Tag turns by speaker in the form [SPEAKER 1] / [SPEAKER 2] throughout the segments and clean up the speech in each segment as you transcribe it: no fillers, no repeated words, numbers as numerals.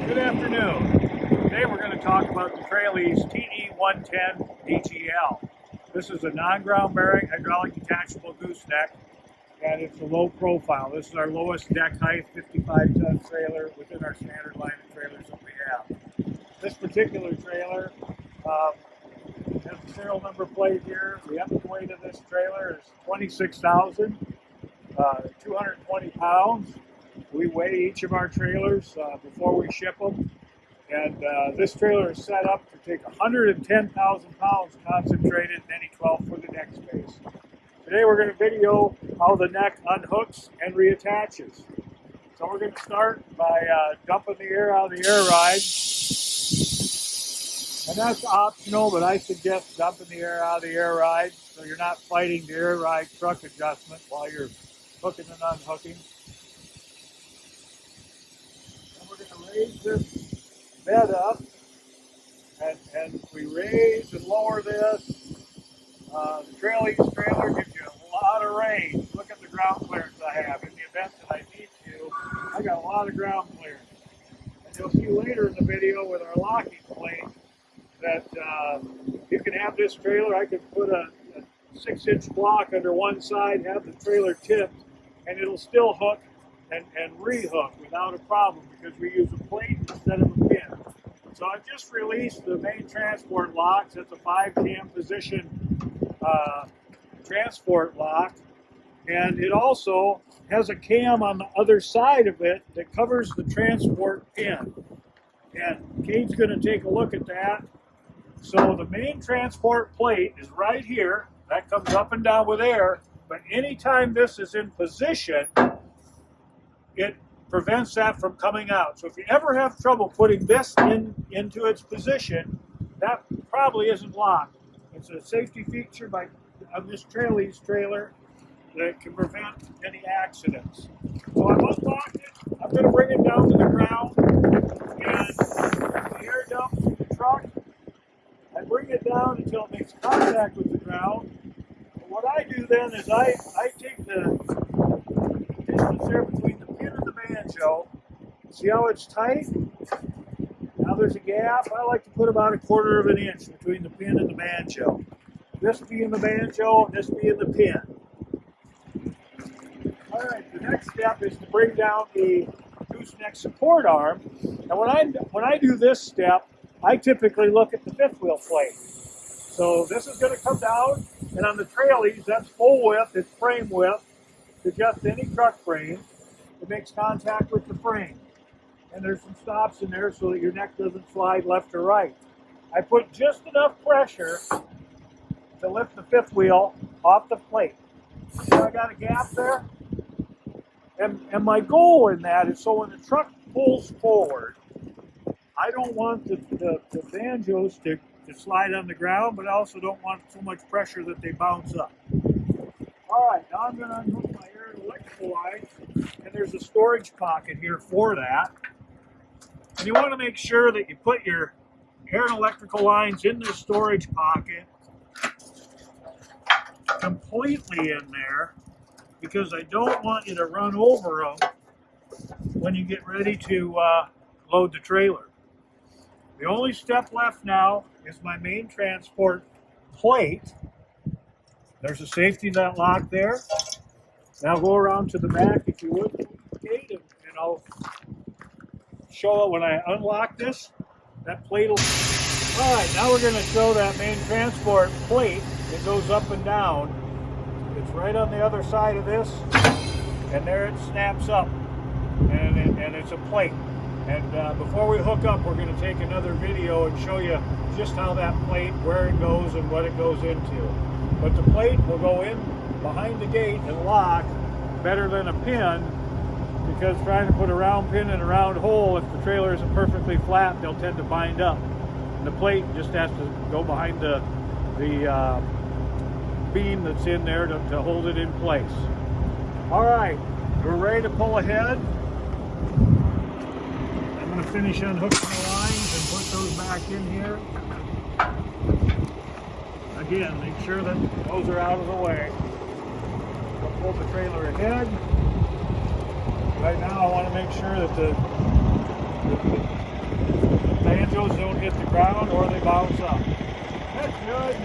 [SPEAKER 1] Good afternoon. Today we're going to talk about the TRAIL-EZE TE110DGL. This is a non-ground bearing hydraulic detachable gooseneck, and it's a low profile. This is our lowest deck height, 55-ton trailer within our standard line of trailers that we have. This particular trailer has a serial number plate here. The epic weight of this trailer is 26,220 pounds. We weigh each of our trailers before we ship them, and this trailer is set up to take 110,000 pounds concentrated in any 12-foot deck space. Today we're going to video how the neck unhooks and reattaches. So we're going to start by dumping the air out of the air ride, and that's optional, but I suggest dumping the air out of the air ride so you're not fighting the air ride truck adjustment while you're hooking and unhooking. Raise this bed up, and we raise and lower this. The TRAIL-EZE trailer gives you a lot of range. Look at the ground clearance I have. In the event that I need to, I got a lot of ground clearance. And you'll see later in the video with our locking plate that you can have this trailer. I could put a 6-inch block under one side, have the trailer tipped, and it'll still hook and re-hook without a problem because we use a plate instead of a pin. So I've just released the main transport locks. It's a 5-cam position transport lock, and it also has a cam on the other side of it that covers the transport pin. And Kate's going to take a look at that. So the main transport plate is right here. That comes up and down with air, but anytime this is in position, it prevents that from coming out. So if you ever have trouble putting this into its position, that probably isn't locked. It's a safety feature of this TRAIL-EZE trailer that can prevent any accidents. So I've unlocked it. I'm going to bring it down to the ground, and the air dumps in the truck. I bring it down until it makes contact with the ground. And what I do then is I take the distance there between the pin and the banjo. See how it's tight? Now there's a gap. I like to put about 1/4 of an inch between the pin and the banjo. This being the banjo, this being the pin. All right, the next step is to bring down the gooseneck support arm. And when I do this step, I typically look at the fifth wheel plate. So this is going to come down, and on the TRAIL-EZE, that's full width, it's frame width. To adjust any truck frame, it makes contact with the frame. And there's some stops in there so that your neck doesn't slide left or right. I put just enough pressure to lift the fifth wheel off the plate. See I got a gap there? And my goal in that is so when the truck pulls forward, I don't want the banjos to slide on the ground, but I also don't want so much pressure that they bounce up. All right, now I'm going to unhook my air and electrical lines, and there's a storage pocket here for that. And you want to make sure that you put your air and electrical lines in the storage pocket completely in there, because I don't want you to run over them when you get ready to load the trailer. The only step left now is my main transport plate. There's a safety net lock there. Now go around to the back if you would, Kate, and I'll show it when I unlock this. That plate will... All right, now we're going to show that main transport plate that goes up and down. It's right on the other side of this, and there it snaps up, and it's a plate. And before we hook up, we're going to take another video and show you just how that plate, where it goes and what it goes into. But the plate will go in behind the gate and lock better than a pin, because trying to put a round pin in a round hole, if the trailer isn't perfectly flat, they'll tend to bind up. And the plate just has to go behind the beam that's in there to hold it in place. All right, we're ready to pull ahead. I'm going to finish unhooking the lines and put those back in here. Again, make sure that those are out of the way. We'll pull the trailer ahead. Right now I want to make sure that the banjos don't hit the ground or they bounce up. That's good.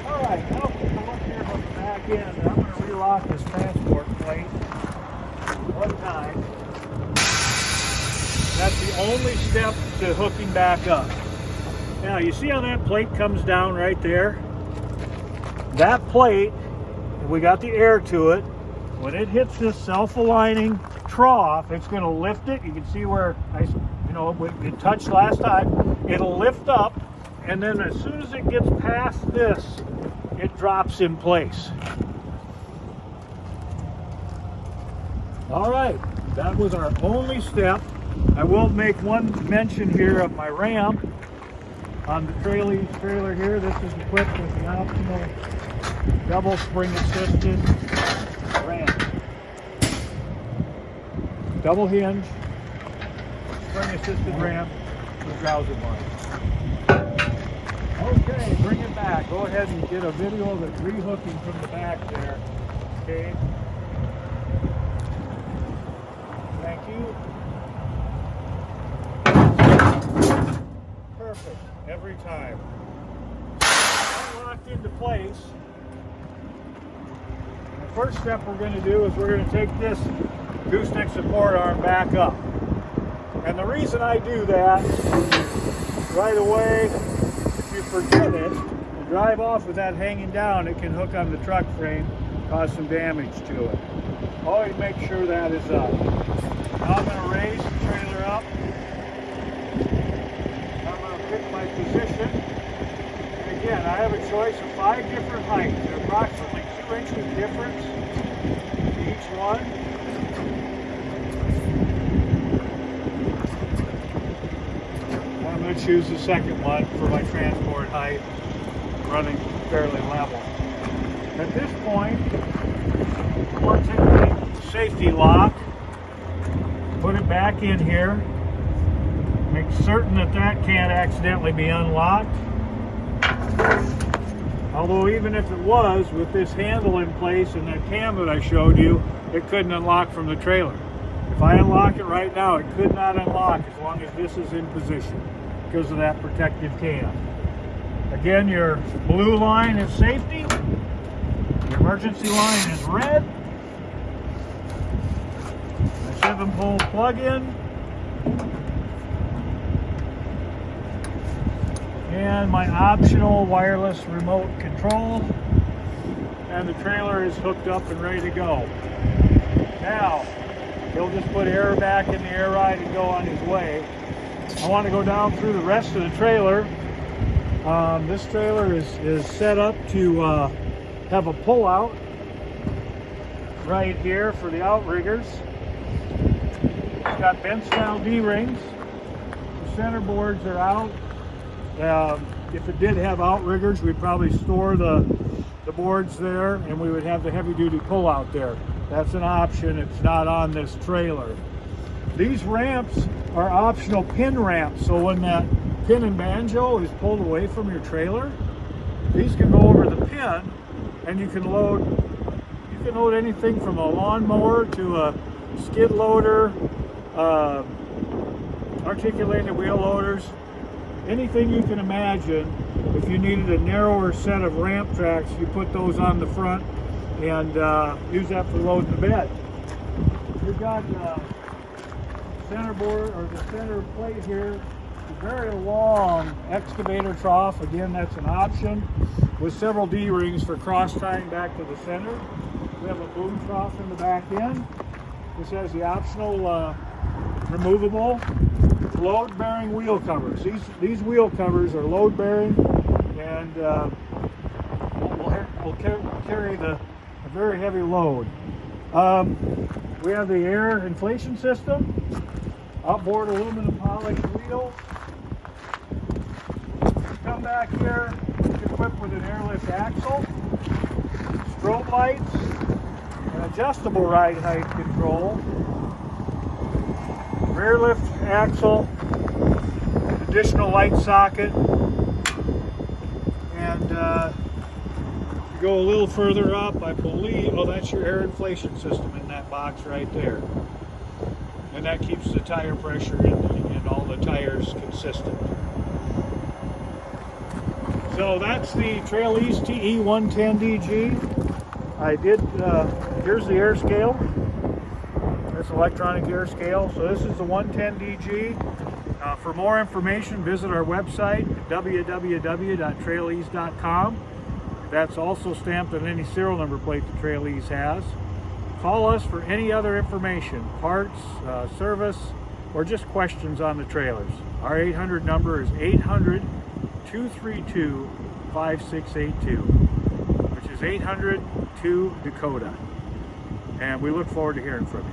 [SPEAKER 1] Alright, now take a look here from the back end. I'm going to relock this transport plate one time. That's the only step to hooking back up. Now you see how that plate comes down right there? That plate, we got the air to it. When it hits this self-aligning trough, it's going to lift it. You can see where it touched last time. It'll lift up, and then as soon as it gets past this, it drops in place. All right, that was our only step. I will make one mention here of my ramp on the TRAIL-EZE trailer here. This is equipped with the optional double spring assisted ramp. Double hinge, spring assisted ramp with browser bar. Okay, bring it back. Go ahead and get a video of it rehooking from the back there. Okay. Thank you. Perfect. Every time. Locked into place. The first step we're going to do is we're going to take this gooseneck support arm back up. And the reason I do that, right away, if you forget it and drive off with that hanging down, it can hook on the truck frame, cause some damage to it. Always make sure that is up. Now I'm going to raise the trailer up. I'm going to pick my position. And again, I have a choice of 5 different heights. They're approximately 2 inches difference each one. I'm going to choose the second one for my transport height, running fairly level. At this point, we'll take the safety lock, put it back in here, make certain that that can't accidentally be unlocked. Although even if it was, with this handle in place and that cam that I showed you, it couldn't unlock from the trailer. If I unlock it right now, it could not unlock as long as this is in position because of that protective cam. Again, your blue line is safety, your emergency line is red, a 7-pole plug-in, and my optional wireless remote control, and the trailer is hooked up and ready to go. Now, he'll just put air back in the air ride and go on his way. I want to go down through the rest of the trailer. This trailer is set up to have a pull-out right here for the outriggers. It's got bent-style D-rings. The center boards are out. If it did have outriggers, we'd probably store the boards there, and we would have the heavy-duty pull-out there. That's an option. It's not on this trailer. These ramps are optional pin ramps, so when that pin and banjo is pulled away from your trailer, these can go over the pin, and you can load anything from a lawnmower to a skid loader, articulated wheel loaders, anything you can imagine. If you needed a narrower set of ramp tracks, you put those on the front and use that for loading the bed. We've got center board, or the center plate here, a very long excavator trough. Again, that's an option with several D-rings for cross tying back to the center. We have a boom trough in the back end. This has the optional removable load-bearing wheel covers. These wheel covers are load-bearing, and will carry a very heavy load. We have the air inflation system, outboard aluminum polished wheels. Come back here, it's equipped with an airlift axle, strobe lights, an adjustable ride height control, rear lift axle, additional light socket, and you go a little further up, I believe, oh, that's your air inflation system in that box right there. And that keeps the tire pressure in all the tires consistent. So that's the TRAIL-EZE TE110DG. Here's the air scale. This electronic air scale. So this is the 110DG. For more information, visit our website at www.traileze.com. That's also stamped on any serial number plate that TRAIL-EZE has. Call us for any other information, parts, service, or just questions on the trailers. Our 800 number is 800-232-5682, which is 800-2-DAKOTA. And we look forward to hearing from you.